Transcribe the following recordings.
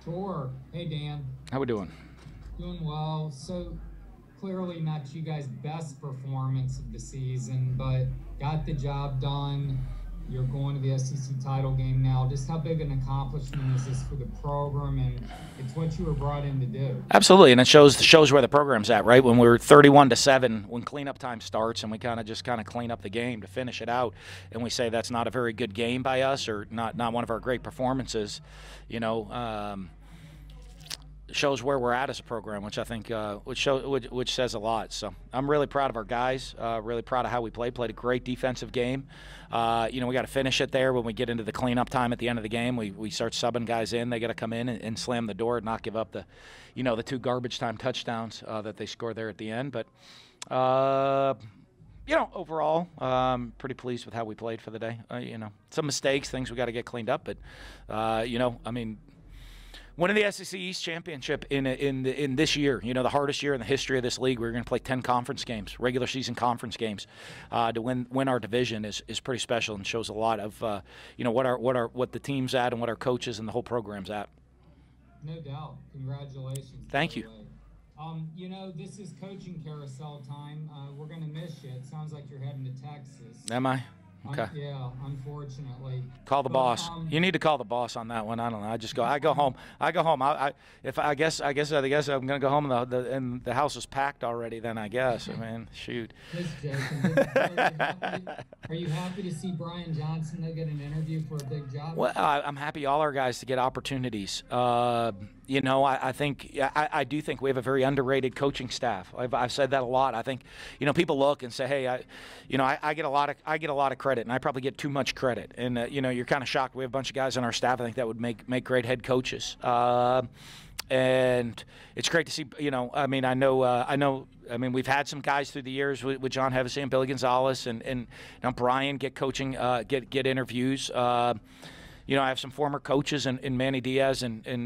Sure. Hey, Dan. How we doing? Doing well. So clearly not you guys' best performance of the season, but got the job done. You're going to the SEC title game now. Just how big an accomplishment is this for the program, and it's what you were brought in to do. Absolutely, and it shows where the program's at, right? When we're 31-7, when cleanup time starts, and we kind of clean up the game to finish it out, and we say that's not a very good game by us, or not one of our great performances, shows where we're at as a program, which I think which says a lot. So I'm really proud of our guys. Really proud of how we played. Played a great defensive game. We got to finish it there when we get into the cleanup time at the end of the game. We start subbing guys in. They got to come in and slam the door and not give up the 2 garbage time touchdowns that they scored there at the end. But overall, pretty pleased with how we played for the day. Some mistakes, things we got to get cleaned up, but winning the SEC East Championship in this year, the hardest year in the history of this league, we're going to play 10 conference games, regular season conference games, to win our division is pretty special and shows a lot of what the team's at and what our coaches and the whole program's at. No doubt. Congratulations. Thank you. This is coaching carousel time. We're going to miss you. It sounds like you're heading to Texas. Am I? Okay. Yeah, unfortunately. Call the boss. You need to call the boss on that one. I don't know. I go home. I guess I'm gonna go home and the house is packed already. Then I guess. Shoot. Just joking. Are you happy to see Brian Johnson get an interview for a big job? Well, I'm happy all our guys to get opportunities. I do think we have a very underrated coaching staff. I've said that a lot. I think people look and say, hey, I get a lot of credit, and I probably get too much credit. And you're kind of shocked. We have a bunch of guys on our staff I think that would make great head coaches. And it's great to see. We've had some guys through the years with John Hevesy and Billy Gonzalez, and Brian get coaching, get interviews. I have some former coaches in Manny Diaz, that's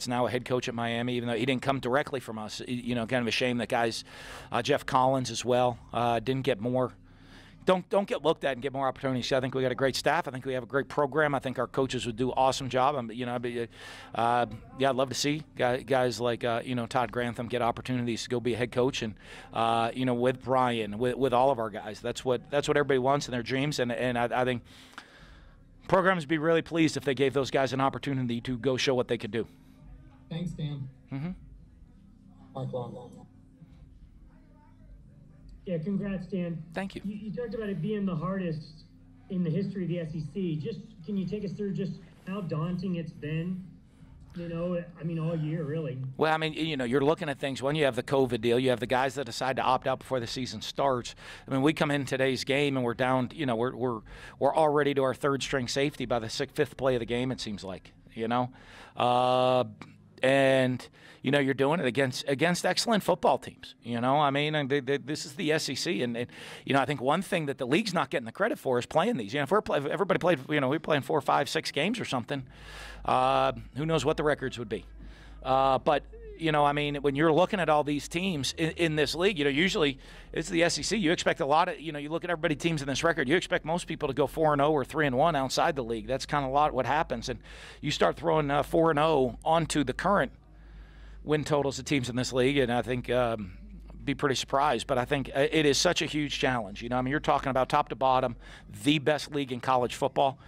now a head coach at Miami, even though he didn't come directly from us. Kind of a shame that guys, Jeff Collins as well, didn't get more. Don't get looked at and get more opportunities. I think we got a great staff. I think we have a great program. I think our coaches would do an awesome job. I'd love to see guys like Todd Grantham get opportunities to go be a head coach, and with Brian, with all of our guys. That's what everybody wants in their dreams, and I think programs would be really pleased if they gave those guys an opportunity to go show what they could do. Thanks, Dan. Mm-hmm. Mark Long. Yeah, congrats, Dan. Thank you. You talked about it being the hardest in the history of the SEC. Can you take us through just how daunting it's been? All year, really. Well, you're looking at things. When you have the COVID deal, you have the guys that decide to opt out before the season starts. We come in today's game and we're down. We're already to our third string safety by the fifth play of the game. It seems like, and you're doing it against excellent football teams. This is the SEC, and I think one thing that the league's not getting the credit for is playing these. If everybody played, we're playing 4, 5, 6 games or something. Who knows what the records would be? But when you're looking at all these teams in this league, usually it's the SEC. You expect a lot of, you look at everybody teams in this record. You expect most people to go 4-0 or 3-1 outside the league. That's kind of a lot what happens, and you start throwing 4-0 onto the current win totals of teams in this league, and I think be pretty surprised. But I think it is such a huge challenge. You're talking about top to bottom, the best league in college football.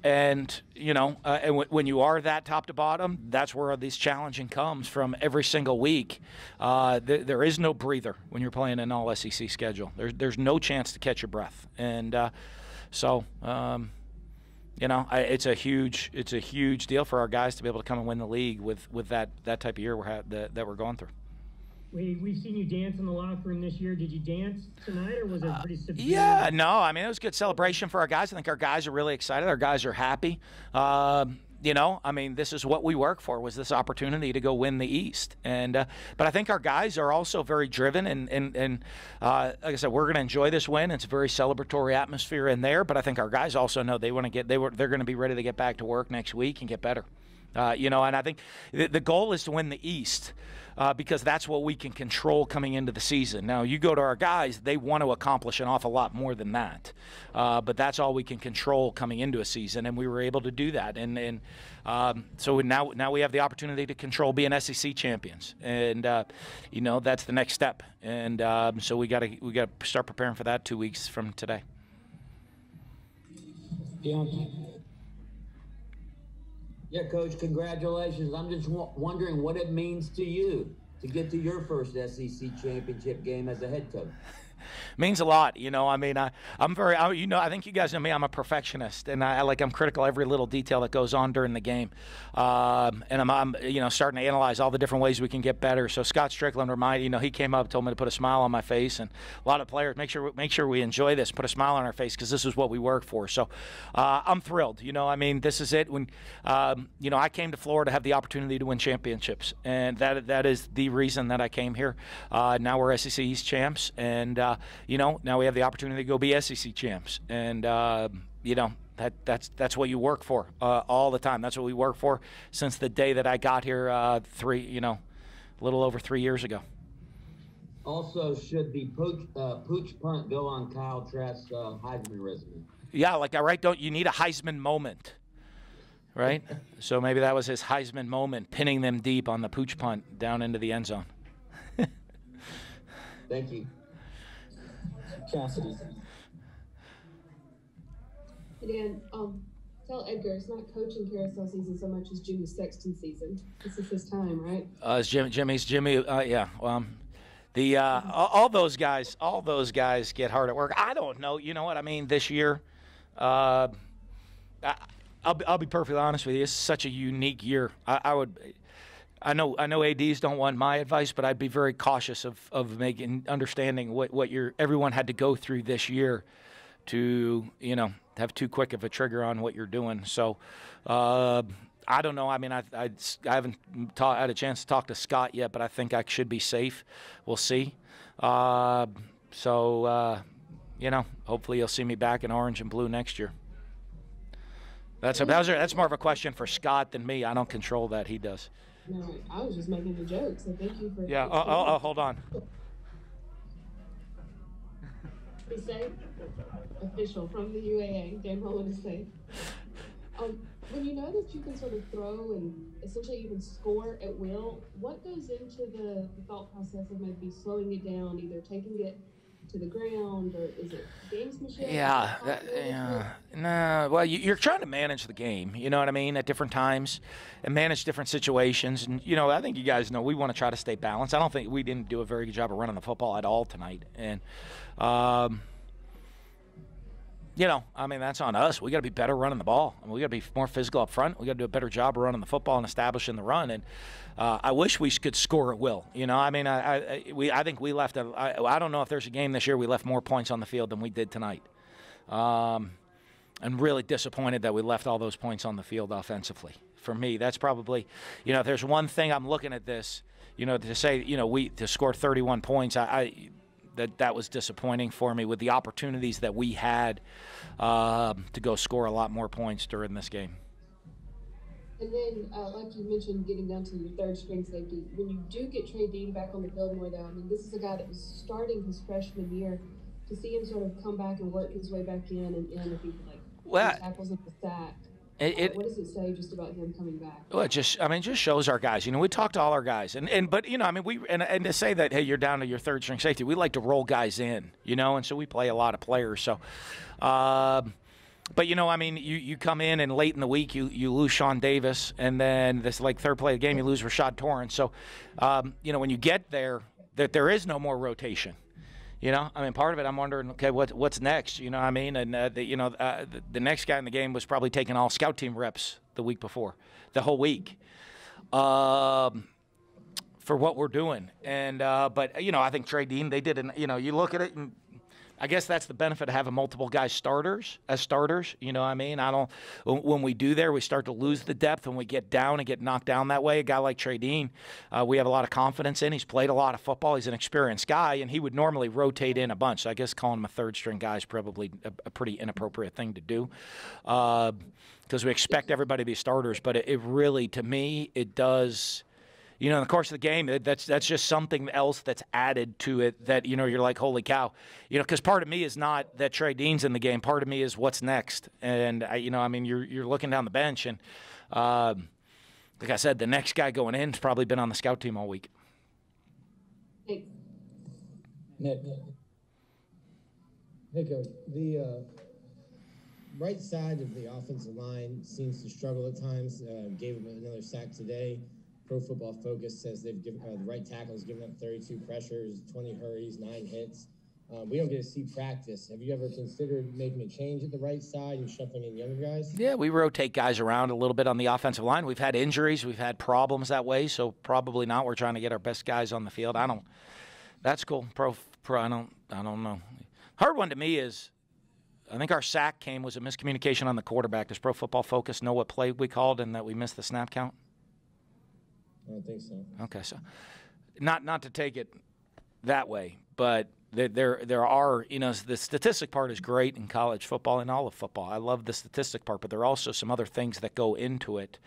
And when you are that top to bottom, that's where this challenging comes from every single week. There is no breather when you're playing an all SEC schedule. There's no chance to catch your breath, and it's a huge deal for our guys to be able to come and win the league with that type of year that we're going through. We've seen you dance in the locker room this year. Did you dance tonight, or was it pretty subdued? Yeah, no. It was a good celebration for our guys. I think our guys are really excited. Our guys are happy. This is what we work for, was this opportunity to go win the East. And but I think our guys are also very driven, and like I said, we're going to enjoy this win. It's a very celebratory atmosphere in there. But I think our guys also know they're going to be ready to get back to work next week and get better. And I think the goal is to win the East. Because that's what we can control coming into the season. Now, you go to our guys, they want to accomplish an awful lot more than that. But that's all we can control coming into a season, and we were able to do that. And so now we have the opportunity to control being SEC champions. And, that's the next step. And so we got to start preparing for that 2 weeks from today. Yeah, Coach, congratulations. I'm just wondering what it means to you to get to your first SEC championship game as a head coach. Means a lot, I think you guys know me. I'm a perfectionist, and I'm critical of every little detail that goes on during the game, and I'm starting to analyze all the different ways we can get better. So Scott Strickland he came up, told me to put a smile on my face, and a lot of players make sure we enjoy this, put a smile on our face, because this is what we work for. So I'm thrilled. This is it. When I came to Florida to have the opportunity to win championships, and that is the reason that I came here. Now we're SEC East champs, and now we have the opportunity to go be SEC champs, and that's what you work for all the time. That's what we work for since the day that I got here, a little over 3 years ago. Also, should the pooch punt go on Kyle Trask's Heisman resume? Yeah, you need a Heisman moment, right? So maybe that was his Heisman moment, pinning them deep on the pooch punt down into the end zone. Thank you. Cassidy. Dan, tell Edgar it's not coaching carousel season so much as Jimmy Sexton season. This is his time, right? It's Jimmy. Yeah. All those guys get hard at work. I don't know. You know what I mean? This year, I'll be perfectly honest with you. It's such a unique year. I know ADs don't want my advice, but I'd be very cautious of understanding what everyone had to go through this year to have too quick of a trigger on what you're doing. So I don't know. I mean, I haven't had a chance to talk to Scott yet, but I think I should be safe. We'll see. Hopefully you'll see me back in orange and blue next year. That's more of a question for Scott than me. I don't control that. He does. No, I was just making a joke, so thank you for... Yeah, hold on. Be safe. Official from the UAA, Dan Mullen is safe. When you know that you can sort of throw and essentially even score at will, what goes into the thought process of maybe slowing it down, either taking it to the ground, or is it gamesmanship? No. Well, you're trying to manage the game, you know what I mean, at different times, and manage different situations. And I think you guys know we want to try to stay balanced. I don't think we didn't do a very good job of running the football at all tonight, and that's on us. We got to be better running the ball. We got to be more physical up front. We got to do a better job of running the football and establishing the run. And I wish we could score at will. I think we left. I don't know if there's a game this year we left more points on the field than we did tonight. I'm really disappointed that we left all those points on the field offensively. For me, that's probably, if there's one thing I'm looking at this, to say, to score 31 points, that was disappointing for me with the opportunities that we had to go score a lot more points during this game. And then, like you mentioned, getting down to your third string safety, when you do get Trey Dean back on the field more, though, this is a guy that was starting his freshman year. To see him sort of come back and work his way back in, and if he tackles at the sack. What does it say just about him coming back? Well, it just shows our guys. We talk to all our guys, and to say that, hey, you're down to your third string safety, we like to roll guys in, and so we play a lot of players. So, but you come in and late in the week you lose Sean Davis, and then this third play of the game you lose Rashad Torrance. So, when you get there, that there is no more rotation. Part of it, I'm wondering, okay, what's next? And the next guy in the game was probably taking all scout team reps the week before, the whole week, for what we're doing. And but I think Trey Dean, they did, you look at it and I guess that's the benefit of having multiple guys as starters. You know what I mean? When we do there, we start to lose the depth. When we get down and get knocked down that way, a guy like Trey Dean, we have a lot of confidence in. He's played a lot of football. He's an experienced guy, and he would normally rotate in a bunch. So I guess calling him a third-string guy is probably a pretty inappropriate thing to do because we expect everybody to be starters. But it really, to me, it does – you know, in the course of the game, that's just something else that's added to it that, you know, you're like, holy cow. You know, because part of me is not that Trey Dean's in the game. Part of me is what's next. And, you know, I mean, you're looking down the bench, and like I said, the next guy going in has probably been on the scout team all week. Thanks. Nick. Hey, Coach. The right side of the offensive line seems to struggle at times. Gave him another sack today. Pro Football Focus says they've given the right tackle has given up 32 pressures, 20 hurries, 9 hits. We don't get to see practice. Have you ever considered making a change at the right side and shuffling in younger guys? Yeah, we rotate guys around a little bit on the offensive line. We've had injuries. We've had problems that way, so probably not. We're trying to get our best guys on the field. That's cool. I don't know. Hard one to me is I think our sack was a miscommunication on the quarterback. Does Pro Football Focus know what play we called and that we missed the snap count? I don't think so. Okay, so not to take it that way, but there are, you know, the statistic part is great in college football and all of football. I love the statistic part, but there are also some other things that go into it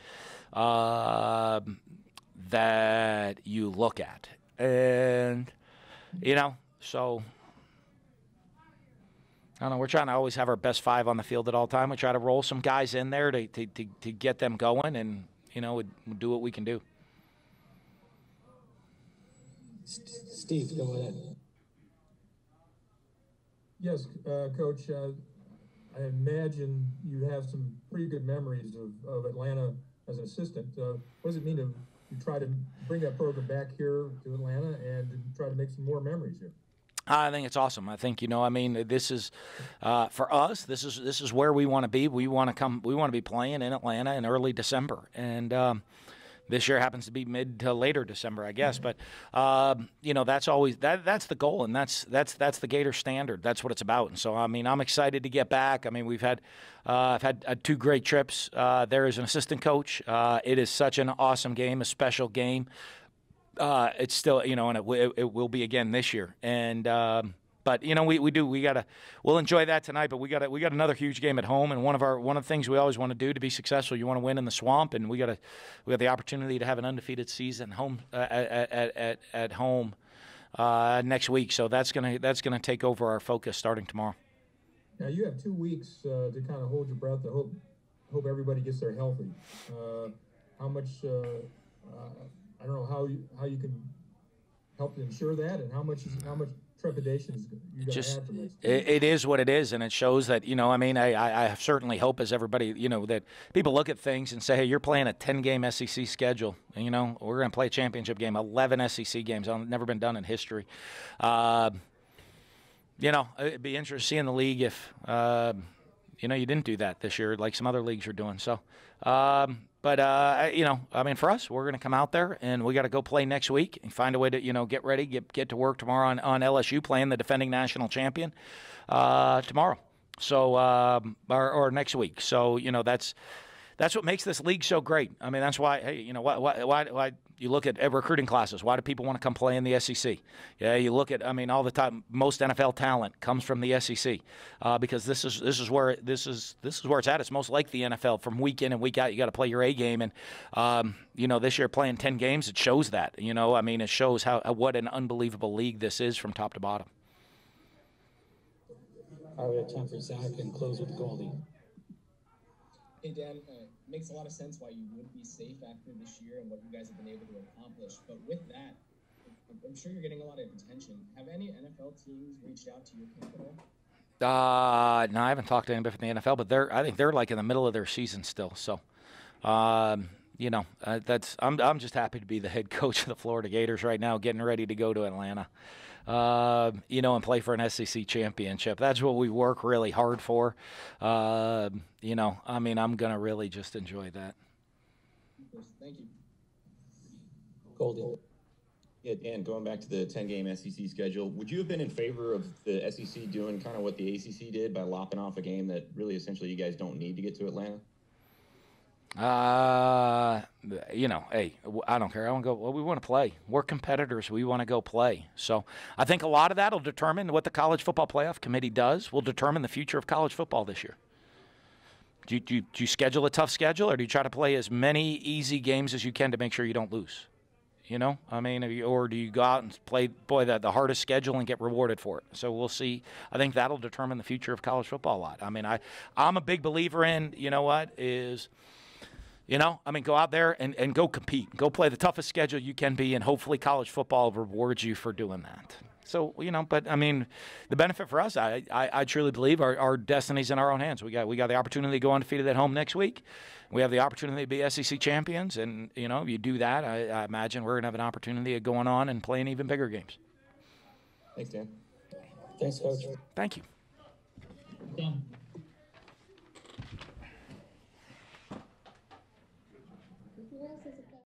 that you look at. And, you know, so I don't know. We're trying to always have our best 5 on the field at all time. We try to roll some guys in there to get them going and, you know, do what we can do. Steve, go ahead. Yes, Coach, I imagine you have some pretty good memories of Atlanta as an assistant. What does it mean to try to bring that program back here to Atlanta and try to make some more memories here? I think it's awesome. I think, you know, I mean, this is for us. This is where we want to be. We want to be playing in Atlanta in early December, and this year happens to be mid to later December, I guess. But you know, that's always that's the goal, and that's the Gator standard. That's what it's about. And so, I mean, I'm excited to get back. I mean, I've had 2 great trips. There as an assistant coach. It is such an awesome game, a special game. It's still, you know, and it will be again this year. And but you know, we'll enjoy that tonight. But we got another huge game at home, and one of the things we always want to do to be successful, you want to win in the Swamp, and we got the opportunity to have an undefeated season home at home next week. So that's gonna take over our focus starting tomorrow. Now you have 2 weeks to kind of hold your breath. I hope everybody gets there healthy. How much? I don't know how you can help to ensure that, and how much trepidation is you got to have for this. It is what it is, and it shows that, you know, I mean, I certainly hope as everybody, you know, that people look at things and say, hey, you're playing a 10-game SEC schedule, and, you know, we're going to play a championship game, 11 SEC games, never been done in history. You know, it'd be interesting to see in the league if, you know, you didn't do that this year like some other leagues are doing. So, but, you know, I mean, for us, we're going to come out there, and we got to go play next week and find a way to, you know, get ready, get to work tomorrow on LSU playing the defending national champion tomorrow. So, or next week. So, you know, that's what makes this league so great. I mean, that's why, hey, you know, why you look at recruiting classes. Why do people want to come play in the SEC? Yeah, you look at, I mean, all the time, most NFL talent comes from the SEC because this is where it's at. It's most like the NFL. From week in and week out, you got to play your A game, and you know, this year playing 10 games, it shows that. You know, I mean, it shows what an unbelievable league this is from top to bottom. All right, we have time for Zach and close with Goldie. Hey, Dan, makes a lot of sense why you would be safe after this year and what you guys have been able to accomplish. But with that, I'm sure you're getting a lot of attention. Have any NFL teams reached out to your camp at all? No, I haven't talked to anybody from the NFL, but I think they're like in the middle of their season still. So, you know, I'm just happy to be the head coach of the Florida Gators right now, getting ready to go to Atlanta. You know, and play for an SEC championship. That's what we work really hard for. You know, I mean, I'm going to really just enjoy that. Thank you. Goldie. Yeah, Dan, going back to the 10-game SEC schedule, would you have been in favor of the SEC doing kind of what the ACC did by lopping off a game that really essentially you guys don't need to get to Atlanta? You know, hey, I don't care. I want to go. Well, we want to play. We're competitors. We want to go play. So I think a lot of that will determine what the College Football Playoff Committee does. Will determine the future of college football this year. Do you schedule a tough schedule, or do you try to play as many easy games as you can to make sure you don't lose? You know, I mean, or do you go out and play, the hardest schedule and get rewarded for it? So we'll see. I think that'll determine the future of college football a lot. I mean, I'm a big believer in, you know what, is, you know, I mean, go out there and go compete. Go play the toughest schedule you can be, and hopefully college football rewards you for doing that. So, you know, but, I mean, the benefit for us, I truly believe our destiny's in our own hands. We got the opportunity to go undefeated at home next week. We have the opportunity to be SEC champions, and, you know, if you do that, I imagine we're going to have an opportunity of going on and playing even bigger games. Thanks, Dan. Thanks, Coach. Thank you. Dan.